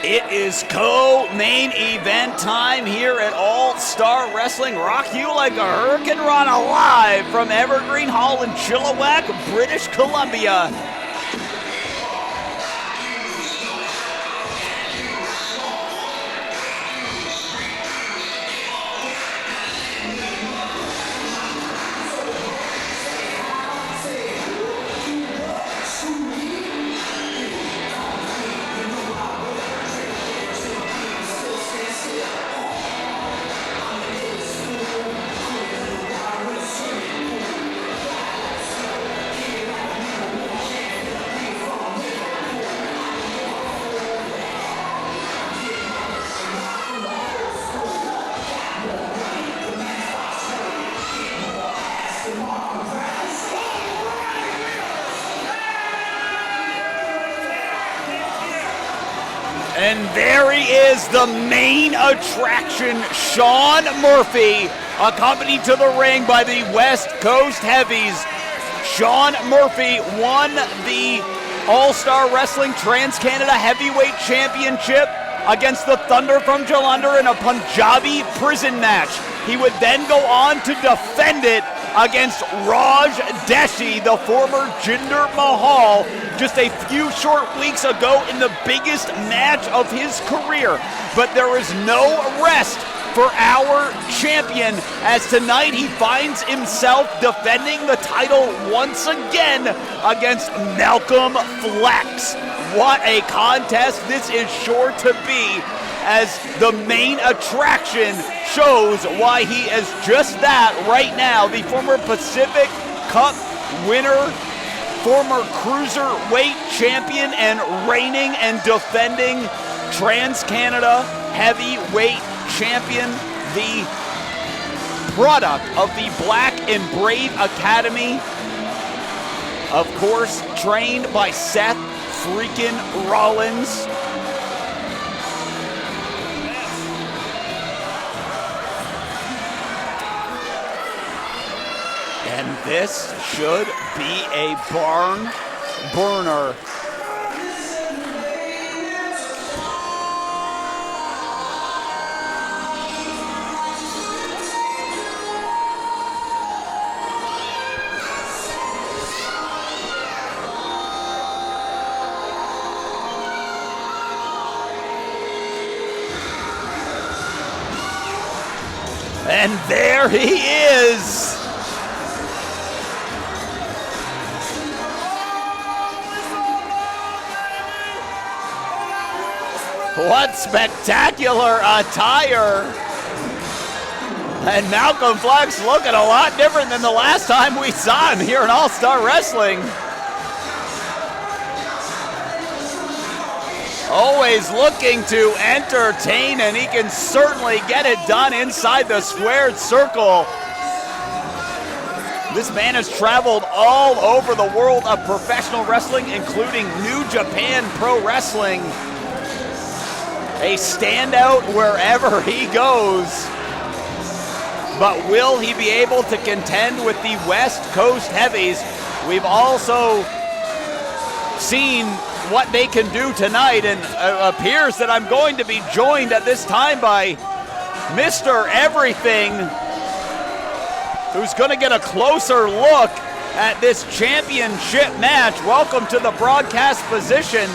It is co-main event time here at All-Star Wrestling. Rock you like a hurricane run live from Evergreen Hall in Chilliwack, British Columbia. And there he is, the main attraction, Shawn Murphy, accompanied to the ring by the West Coast Heavies. Shawn Murphy won the All-Star Wrestling Trans-Canada Heavyweight Championship against the Thunder from Jalandhar in a Punjabi prison match. He would then go on to defend it against Raj Deshi, the former Jinder Mahal, just a few short weeks ago in the biggest match of his career. But there is no rest for our champion, as tonight he finds himself defending the title once again against Malcolm Phlex. What a contest this is sure to be, as the main attraction shows why he is just that right now. The former Pacific Cup winner, former cruiserweight champion, and reigning and defending Trans-Canada Heavyweight Champion, the product of the Black and Brave Academy. Of course, trained by Seth freaking Rollins. And this should be a barn burner. And there he is. What spectacular attire. And Malcolm Phlex looking a lot different than the last time we saw him here in All-Star Wrestling. Always looking to entertain, and he can certainly get it done inside the squared circle. This man has traveled all over the world of professional wrestling, including New Japan Pro Wrestling. A standout wherever he goes. But will he be able to contend with the West Coast Heavies? We've also seen what they can do tonight, and it appears that I'm going to be joined at this time by Mr. Everything, who's going to get a closer look at this championship match. Welcome to the broadcast position.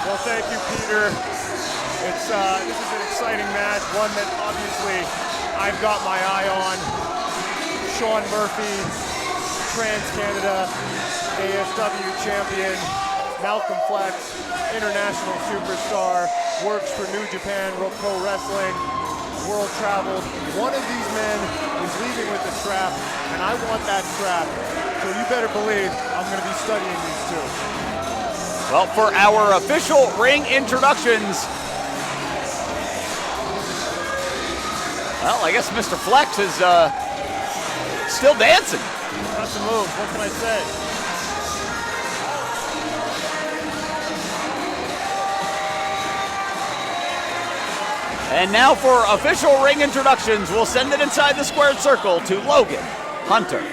Well, thank you, Peter. This is an exciting match, one that obviously I've got my eye on. Shawn Murphy, Trans-Canada ASW champion. Malcolm Phlex, international superstar, works for New Japan Pro Wrestling, world traveled. One of these men is leaving with a strap, and I want that strap. So you better believe I'm going to be studying these two. Well, for our official ring introductions, well, I guess Mr. Phlex is still dancing. That's the move. What can I say? And now for official ring introductions, we'll send it inside the squared circle to Logan Hunter.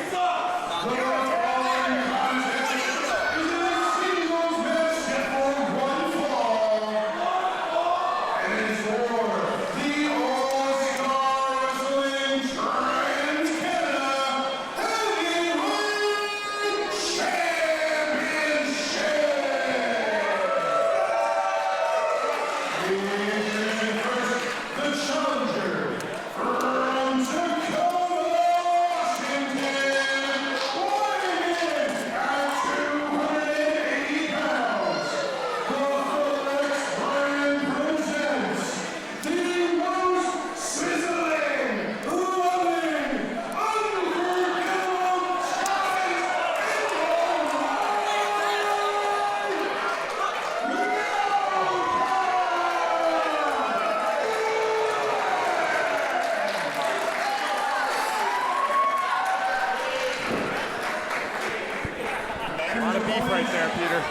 Right there, Peter.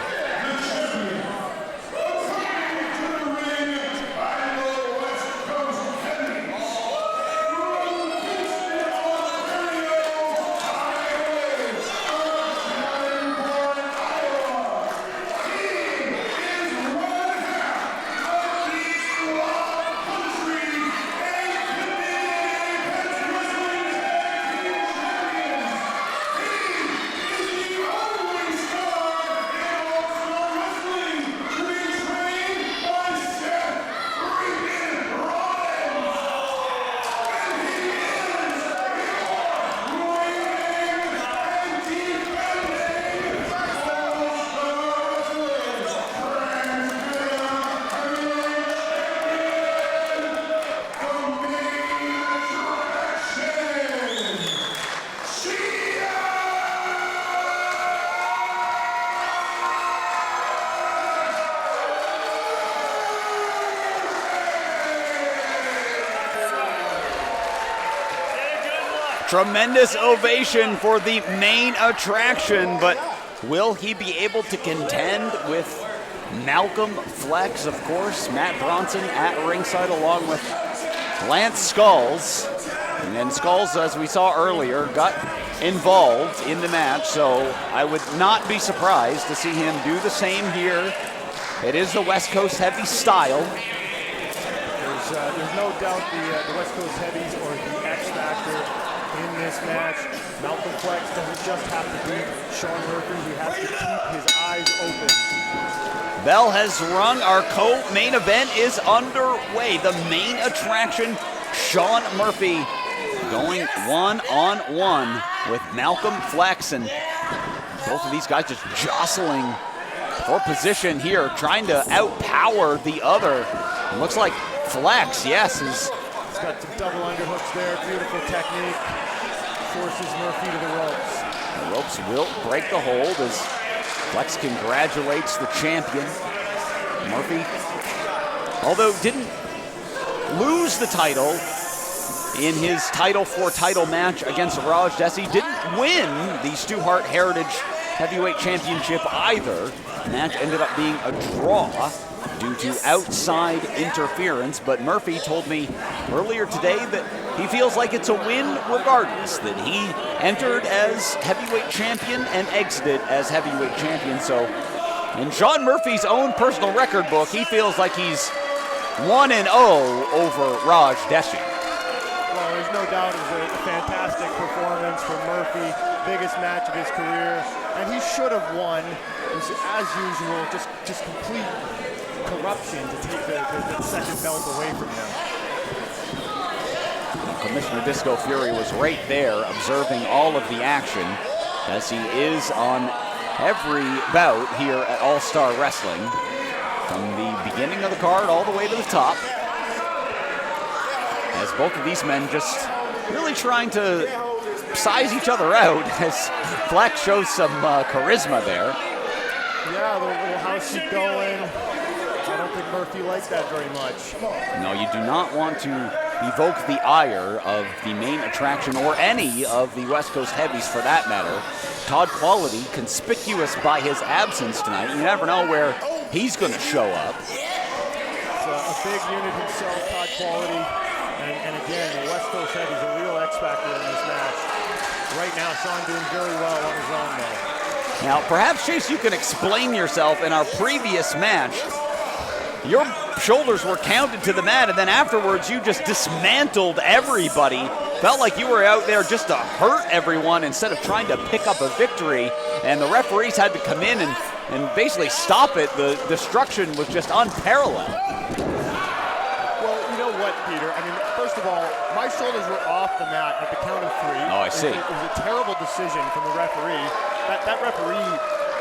Tremendous ovation for the main attraction, but will he be able to contend with Malcolm Phlex, of course, Matt Bronson at ringside along with Lance Skulls. And then Skulls, as we saw earlier, got involved in the match, so I would not be surprised to see him do the same here. It is the West Coast Heavy style. There's no doubt the West Coast Heavies or the X Factor in this match. Malcolm Phlex doesn't just have to beat Shawn Murphy, he has to keep his eyes open. Bell has rung. Our co-main event is underway. The main attraction, Shawn Murphy going one-on-one with Malcolm Phlex, and both of these guys just jostling for position here, trying to outpower the other. It looks like Phlex, yes, is... He's got some double underhooks there, beautiful technique. Forces Murphy to the ropes. The ropes will break the hold as Phlex congratulates the champion. Murphy, although didn't lose the title in his Title IV title match against Raj Desi, didn't win the Stu Hart Heritage Heavyweight Championship either. The match ended up being a draw due to outside interference, but Murphy told me earlier today that he feels like it's a win regardless, that he entered as heavyweight champion and exited as heavyweight champion. So in Shawn Murphy's own personal record book, he feels like he's 1-0 over Raj Desi. Well, there's no doubt it was a fantastic performance from Murphy, biggest match of his career, and he should have won. It was, as usual, just complete corruption to take the second belt away from him. Commissioner Disco Fury was right there observing all of the action, as he is on every bout here at All-Star Wrestling, from the beginning of the card all the way to the top, as both of these men just really trying to size each other out, as Phlex shows some charisma there. Yeah, the little house keep going. I don't think Murphy likes that very much. No, you do not want to evoke the ire of the main attraction, or any of the West Coast Heavies for that matter. Todd Quality, conspicuous by his absence tonight. You never know where he's going to show up. It's a a big unit himself, Todd Quality. And again, the West Coast Heavy's a real X factor in this match. Right now, Shawn doing very well on his own, though. Now, perhaps, Chase, you can explain yourself. In our previous match, your shoulders were counted to the mat, and then afterwards you just dismantled everybody. Felt like you were out there just to hurt everyone instead of trying to pick up a victory, and the referees had to come in and basically stop it. The destruction was just unparalleled. Well, you know what, Peter? I mean, first of all, my shoulders were off the mat at the count of 3. Oh, I see. It was a terrible decision from the referee. That referee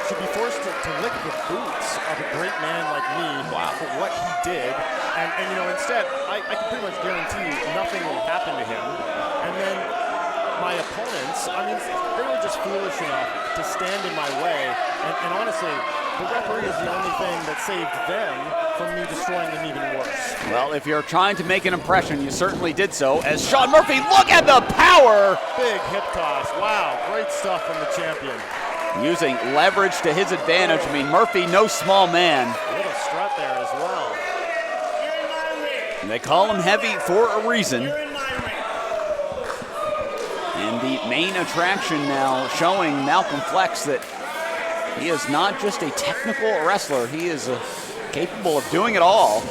should be forced to lick the boots of a great man like me for what he did. And you know, instead, I can pretty much guarantee nothing will happen to him. And then my opponents, I mean, they were just foolish enough to stand in my way. And honestly, the referee is the only thing that saved them from me destroying them even worse. Well, if you're trying to make an impression, you certainly did so. As Shawn Murphy, look at the power! Big hip toss. Wow, great stuff from the champion. Using leverage to his advantage. I mean, Murphy, no small man. A little strut there as well. And they call him heavy for a reason. And the main attraction now showing Malcolm Phlex that he is not just a technical wrestler. He is capable of doing it all.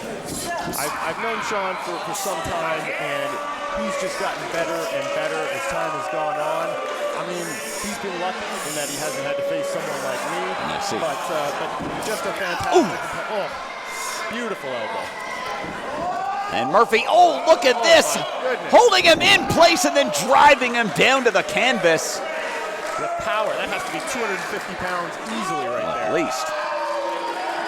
I've known Shawn for some time, and he's just gotten better and better as time has gone on. I mean, he's been lucky in that he hasn't had to face someone like me. But just a fantastic, beautiful elbow. And Murphy, look at this! Holding him in place and then driving him down to the canvas. The power, that has to be 250 pounds easily right there. At least.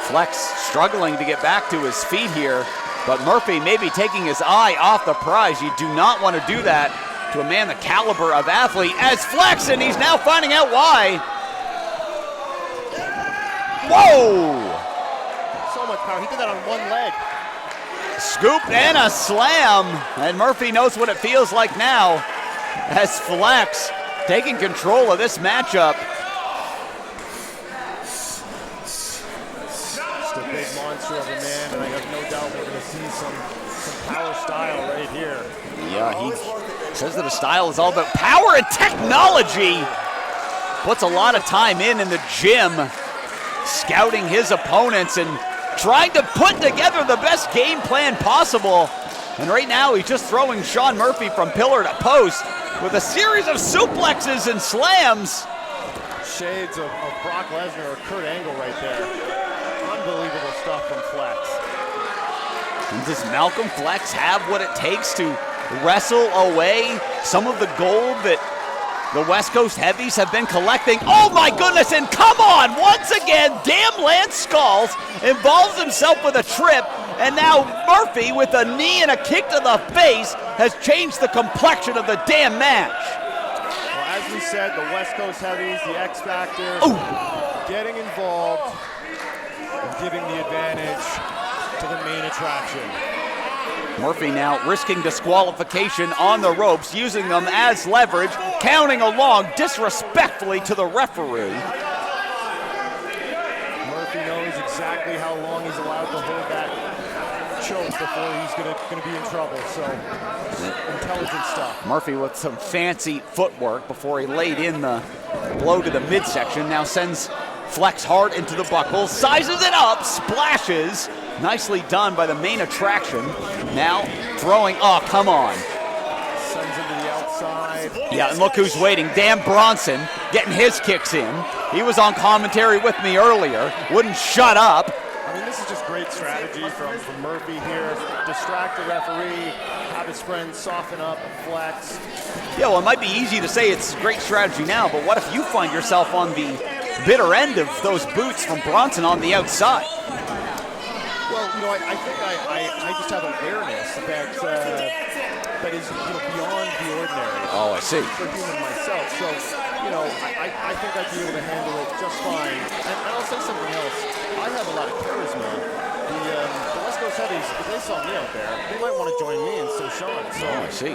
Phlex struggling to get back to his feet here, but Murphy maybe taking his eye off the prize. You do not want to do that to a man the caliber of athlete as Phlex, and he's now finding out why. Whoa! So much power, he did that on one leg. Scoop and a slam, and Murphy knows what it feels like now as Phlex taking control of this matchup. Just a big monster of a man, and I have no doubt we're going to see some power style right here. Yeah, he says that his style is all about power and technology. Puts a lot of time in the gym, scouting his opponents and trying to put together the best game plan possible. And right now, he's just throwing Shawn Murphy from pillar to post with a series of suplexes and slams. Shades of Brock Lesnar or Kurt Angle right there. Unbelievable stuff from Phlex. And does Malcolm Phlex have what it takes to wrestle away some of the gold that the West Coast Heavies have been collecting? Oh my goodness, and come on, once again, damn Lance Skulls involves himself with a trip, and now Murphy with a knee and a kick to the face has changed the complexion of the damn match. Well, as we said, the West Coast Heavies, the X Factor, getting involved and giving the advantage to the main attraction. Murphy now risking disqualification on the ropes, using them as leverage, counting along disrespectfully to the referee. Murphy knows exactly how long he's allowed to hold that choke before he's gonna be in trouble, so intelligent stuff. Murphy with some fancy footwork before he laid in the blow to the midsection, now sends Phlex hard into the buckle, sizes it up, splashes. Nicely done by the main attraction. Now throwing, come on. Sends him to the outside. Yeah, and look who's waiting. Dan Bronson getting his kicks in. He was on commentary with me earlier. Wouldn't shut up. I mean, this is just great strategy from Murphy here. Distract the referee, have his friends soften up Phlex. Yeah, well, it might be easy to say it's great strategy now, but what if you find yourself on the bitter end of those boots from Bronson on the outside? Well, you know, I think I just have awareness that is beyond the ordinary. Oh, I see. For human myself, so I think I'd be able to handle it just fine. And I'll say something else. I have a lot of charisma. The West Coast Heavies, if they saw me out there, they might want to join me and so Shawn. So I see.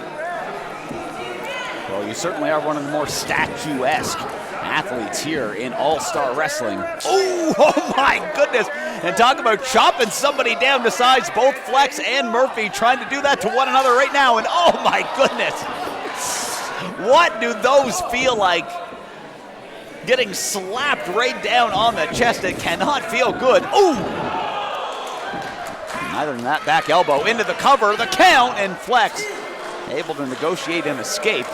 Well, you certainly are one of the more statuesque athletes here in All-Star Wrestling. Oh my goodness. And talk about chopping somebody down to size. Both Phlex and Murphy trying to do that to one another right now. And oh my goodness. What do those feel like? Getting slapped right down on the chest. It cannot feel good. Ooh! Neither than that, back elbow into the cover, the count, and Phlex able to negotiate and escape.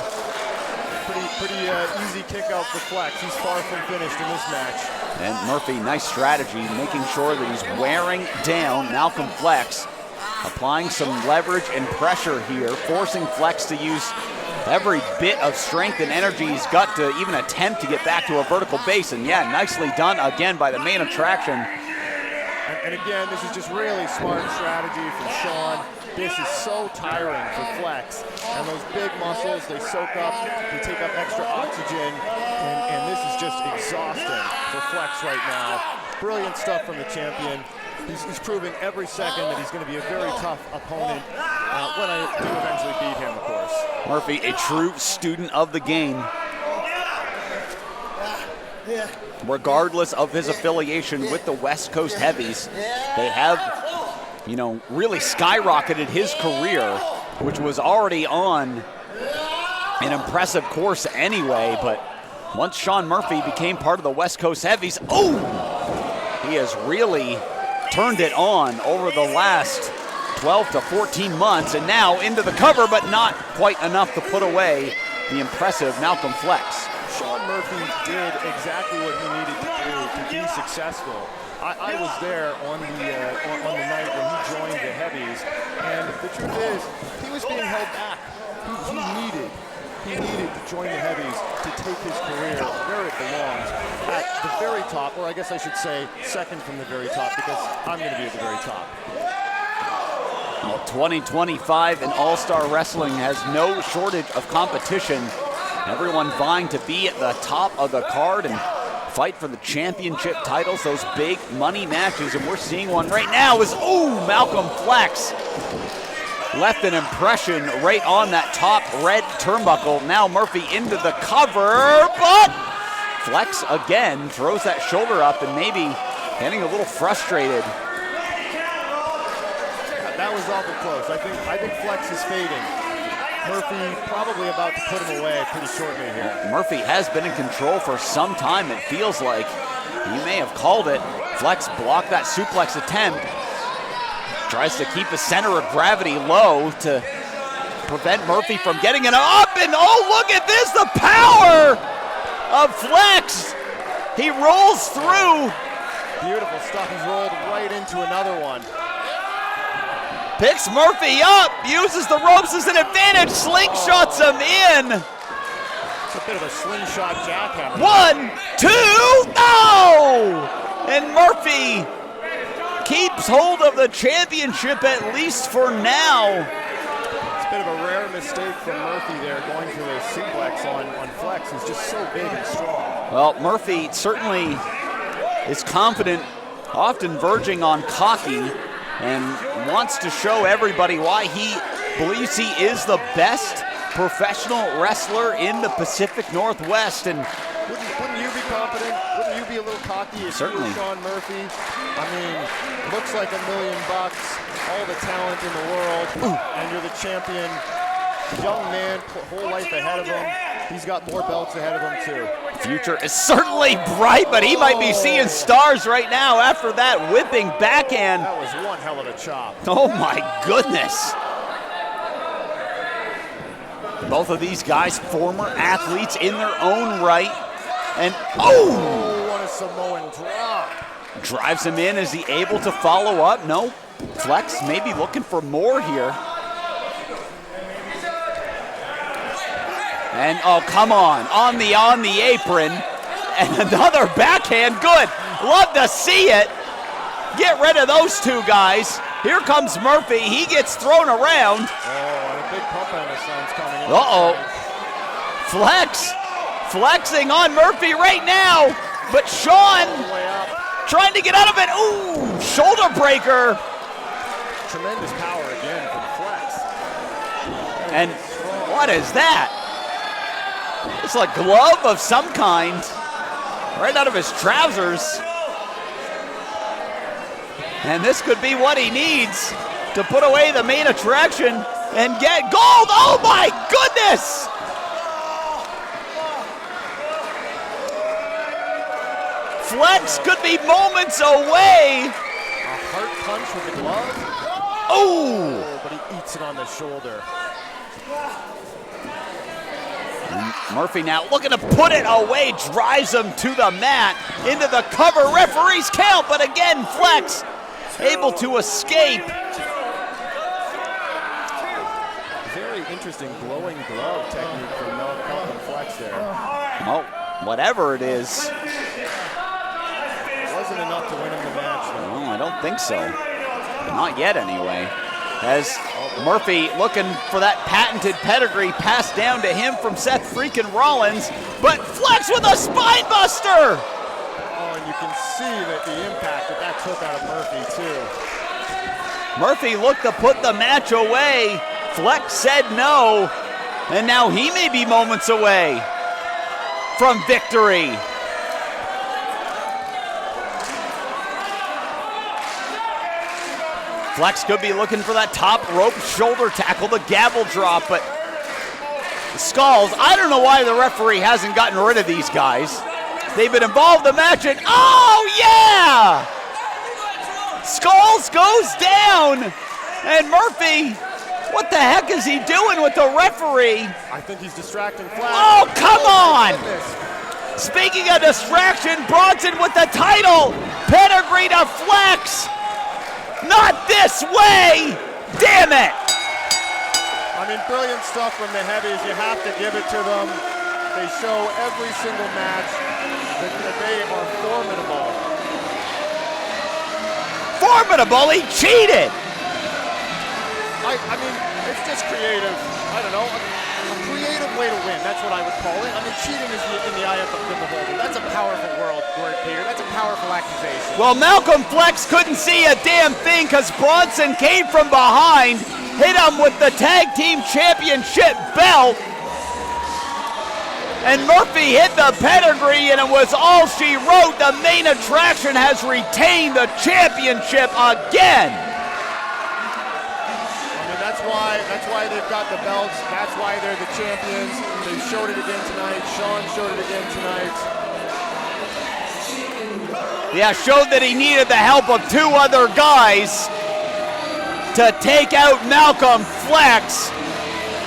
Pretty easy kick out for Phlex. He's far from finished in this match. And Murphy, nice strategy, making sure that he's wearing down Malcolm Phlex, applying some leverage and pressure here, forcing Phlex to use every bit of strength and energy he's got to even attempt to get back to a vertical base. And yeah, nicely done again by the main attraction. And again, this is just really smart strategy from Shawn. This is so tiring for Phlex. And those big muscles, they soak up, they take up extra oxygen. And this is just exhausting for Phlex right now. Brilliant stuff from the champion. He's proving every second that he's going to be a very tough opponent when I do eventually beat him, of course. Murphy, a true student of the game. Regardless of his affiliation with the West Coast Heavies, they have, you know, really skyrocketed his career, which was already on an impressive course anyway. But once Shawn Murphy became part of the West Coast Heavies, he has really turned it on over the last 12 to 14 months, and now into the cover, but not quite enough to put away the impressive Malcolm Phlex. Shawn Murphy did exactly what he needed to do to be successful. I was there on the night when he joined the Heavies, and the truth is, he was being held back. He needed to join the Heavies to take his career where it belongs, at the very top, or I guess I should say second from the very top, because I'm going to be at the very top. Well, 2025 in All-Star Wrestling has no shortage of competition. Everyone vying to be at the top of the card and fight for the championship titles, those big money matches, and we're seeing one right now is, Malcolm Phlex left an impression right on that top red turnbuckle. Now Murphy into the cover, but Phlex again throws that shoulder up and maybe getting a little frustrated. That was awful close. I think Phlex is fading. Murphy probably about to put him away pretty shortly here. Murphy has been in control for some time, it feels like. He may have called it. Phlex blocked that suplex attempt. Tries to keep the center of gravity low to prevent Murphy from getting it up. And look at this, the power of Phlex. He rolls through. Beautiful stuff. He's rolled right into another one. Picks Murphy up, uses the ropes as an advantage, slingshots him in. It's a bit of a slingshot jackhammer. 1, 2, and Murphy keeps hold of the championship, at least for now. It's a bit of a rare mistake from Murphy there, going for the suplex on Phlex, who's just so big and strong. Well, Murphy certainly is confident, often verging on cocky, and wants to show everybody why he believes he is the best professional wrestler in the Pacific Northwest. And wouldn't you be confident? Wouldn't you be a little cocky if certainly you were Shawn Murphy? I mean, looks like $1 million, all the talent in the world, and you're the champion. Young man, whole life ahead of him. He's got more belts ahead of him too. Future is certainly bright, but he might be seeing stars right now after that whipping backhand. That was one hell of a chop. Oh my goodness. Both of these guys, former athletes in their own right. And what a Samoan drop. Drives him in. Is he able to follow up? No. Phlex maybe looking for more here. And come on the apron, and another backhand, good. Love to see it. Get rid of those two guys. Here comes Murphy, he gets thrown around. And a big pump on the sun's coming in. Phlex, flexing on Murphy right now, but Shawn trying to get out of it. Shoulder breaker. Tremendous power again from Phlex. And what is that? It's a glove of some kind, right out of his trousers. And this could be what he needs to put away the main attraction and get gold. Oh my goodness! Phlex could be moments away. A hard punch with the glove. Oh! But he eats it on the shoulder. Murphy now looking to put it away, drives him to the mat, into the cover, referee's count, but again, Phlex able to escape. Very interesting blowing glove technique from Malcolm Phlex there. Oh, whatever it is. Wasn't enough to win him the match, though. No, I don't think so. Not yet, anyway. As Murphy looking for that patented pedigree passed down to him from Seth freaking Rollins, but Phlex with a spine buster! Oh, and you can see that the impact that took out of Murphy, too. Murphy looked to put the match away. Phlex said no, and now he may be moments away from victory. Phlex could be looking for that top rope shoulder tackle, the gavel drop, but Skulls, I don't know why the referee hasn't gotten rid of these guys. They've been involved in the match, and oh yeah! Skulls goes down, and Murphy, what the heck is he doing with the referee? I think he's distracting Phlex. Oh, come on! Speaking of distraction, Bronson with the title, pedigree to Phlex. Not this way! Damn it! I mean, brilliant stuff from the heavies. You have to give it to them. They show every single match that they are formidable. Formidable? He cheated! I mean, it's just creative. I don't know. A creative way to win. That's what I would call it. I mean, cheating is in the eye of the beholder. That's a powerful word, Peter. That's a powerful accusation. Well, Malcolm Phlex couldn't see a damn thing because Bronson came from behind, hit him with the tag team championship belt, and Murphy hit the pedigree, and it was all she wrote. The main attraction has retained the championship again. That's why they've got the belts. That's why they're the champions. They showed it again tonight. Shawn showed it again tonight. Yeah, showed that he needed the help of two other guys to take out Malcolm Phlex,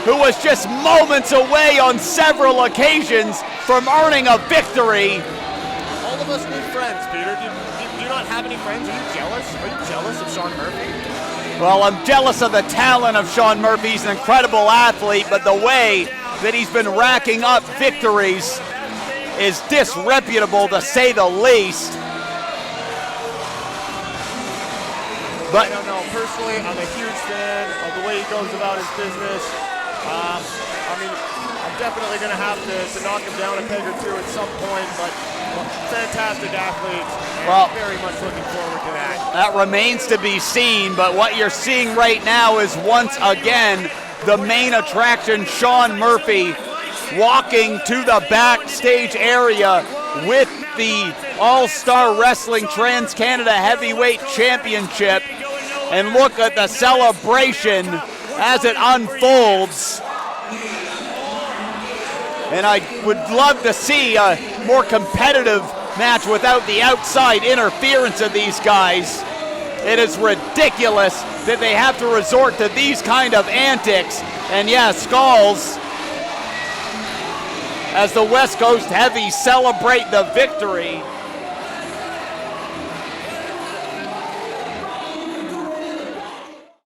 who was just moments away on several occasions from earning a victory. All of us need friends, Peter. Do you not have any friends? Are you jealous? Are you jealous of Shawn Murphy? Well, I'm jealous of the talent of Shawn Murphy. He's an incredible athlete, but the way that he's been racking up victories is disreputable, to say the least. But I don't know. Personally, I'm a huge fan of the way he goes about his business. I mean, I'm definitely going to have to knock him down a peg or two at some point, but fantastic athlete, and well, very much looking forward to that. That remains to be seen, but what you're seeing right now is once again the main attraction, Shawn Murphy, walking to the backstage area with the All-Star Wrestling Trans-Canada Heavyweight Championship. And look at the celebration as it unfolds. And I would love to see a more competitive match without the outside interference of these guys. It is ridiculous that they have to resort to these kind of antics. And yeah, Skulls, as the West Coast Heavies celebrate the victory,